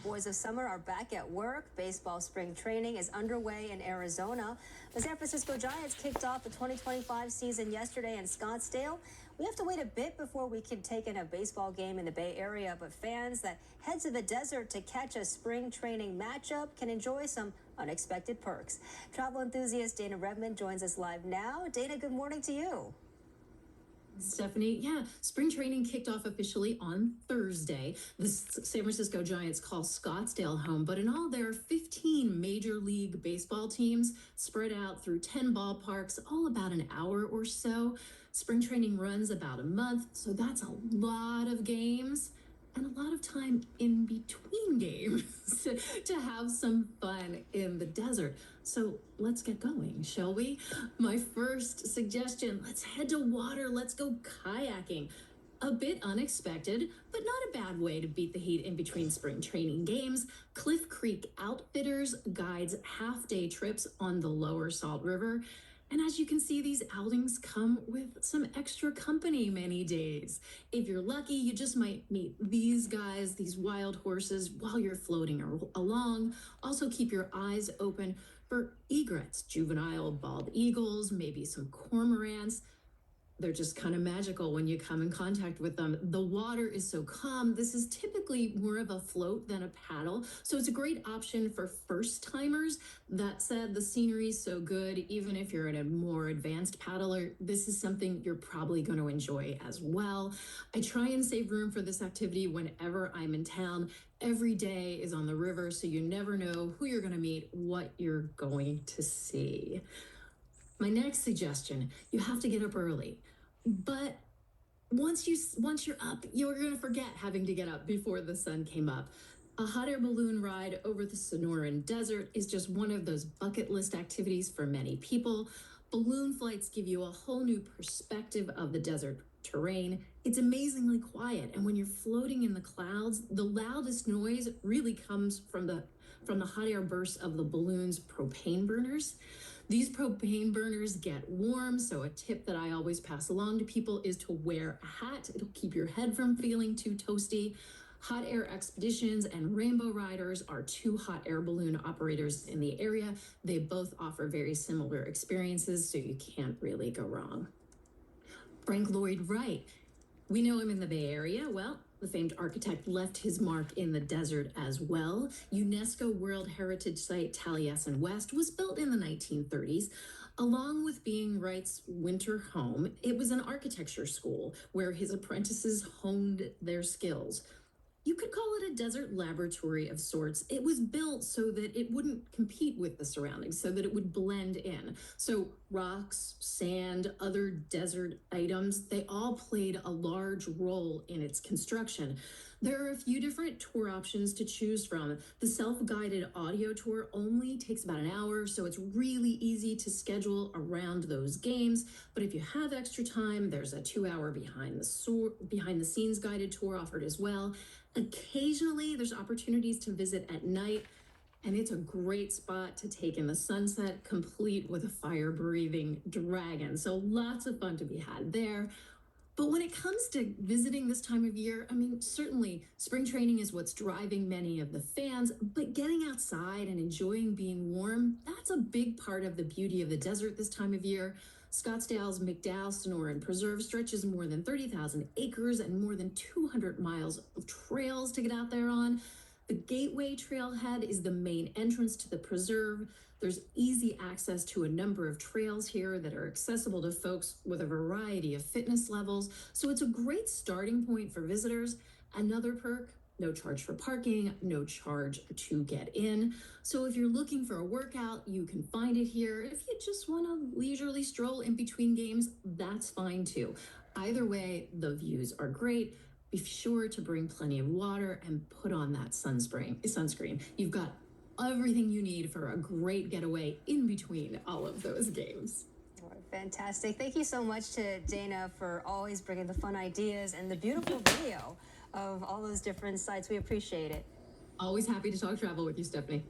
boys of summer are back at work. Baseball spring training is underway in Arizona. The San Francisco Giants kicked off the 2025 season yesterday in Scottsdale. We have to wait a bit before we can take in a baseball game in the Bay Area, but fans that head to the desert to catch a spring training matchup can enjoy some unexpected perks. Travel enthusiast Dana Redmond joins us live now. Dana, good morning to you. Stephanie, yeah, spring training kicked off officially on Thursday. The San Francisco Giants call Scottsdale home, but in all, there are 15 Major League Baseball teams spread out through 10 ballparks, all about an hour or so. Spring training runs about a month, so that's a lot of games and a lot of time in between games to have some fun in the desert. So let's get going, shall we? My first suggestion, let's head to water. Let's go kayaking. A bit unexpected, but not a bad way to beat the heat in between spring training games. Cliff Creek Outfitters guides half-day trips on the Lower Salt River. And as you can see, these outings come with some extra company many days. If you're lucky, you just might meet these guys, these wild horses, while you're floating along. Also keep your eyes open for egrets, juvenile bald eagles, maybe some cormorants. They're just kind of magical when you come in contact with them. The water is so calm. This is typically more of a float than a paddle, so it's a great option for first-timers. That said, the scenery is so good, even if you're a more advanced paddler, this is something you're probably going to enjoy as well. I try and save room for this activity whenever I'm in town. Every day is on the river, so you never know who you're going to meet, what you're going to see. My next suggestion, you have to get up early, but once you're up, you're going to forget having to get up before the sun came up. A hot air balloon ride over the Sonoran Desert is just one of those bucket list activities for many people. Balloon flights give you a whole new perspective of the desert terrain. It's amazingly quiet, and when you're floating in the clouds, the loudest noise really comes from the hot air bursts of the balloon's propane burners. These propane burners get warm, so a tip that I always pass along to people is to wear a hat. It'll keep your head from feeling too toasty. Hot Air Expeditions and Rainbow Riders are two hot air balloon operators in the area. They both offer very similar experiences, so you can't really go wrong. Frank Lloyd Wright. We know him in the Bay Area. Well, the famed architect left his mark in the desert as well. UNESCO World Heritage Site Taliesin West was built in the 1930s. Along with being Wright's winter home, it was an architecture school where his apprentices honed their skills. You could call it a desert laboratory of sorts. It was built so that it wouldn't compete with the surroundings, so that it would blend in. So rocks, sand, other desert items, they all played a large role in its construction. There are a few different tour options to choose from. The self-guided audio tour only takes about an hour, so it's really easy to schedule around those games. But if you have extra time, there's a 2-hour behind the scenes guided tour offered as well. Occasionally, there's opportunities to visit at night, and it's a great spot to take in the sunset, complete with a fire-breathing dragon. So lots of fun to be had there. But when it comes to visiting this time of year, I mean, certainly spring training is what's driving many of the fans, but getting outside and enjoying being warm, that's a big part of the beauty of the desert this time of year. Scottsdale's McDowell Sonoran Preserve stretches more than 30,000 acres and more than 200 miles of trails to get out there on. The Gateway Trailhead is the main entrance to the preserve. There's easy access to a number of trails here that are accessible to folks with a variety of fitness levels. So it's a great starting point for visitors. Another perk, no charge for parking, no charge to get in. So if you're looking for a workout, you can find it here. If you just want to leisurely stroll in between games, that's fine too. Either way, the views are great. Be sure to bring plenty of water and put on that sunscreen. You've got everything you need for a great getaway in between all of those games. All right, fantastic. Thank you so much to Dana for always bringing the fun ideas and the beautiful video of all those different sites. We appreciate it. Always happy to talk travel with you, Stephanie.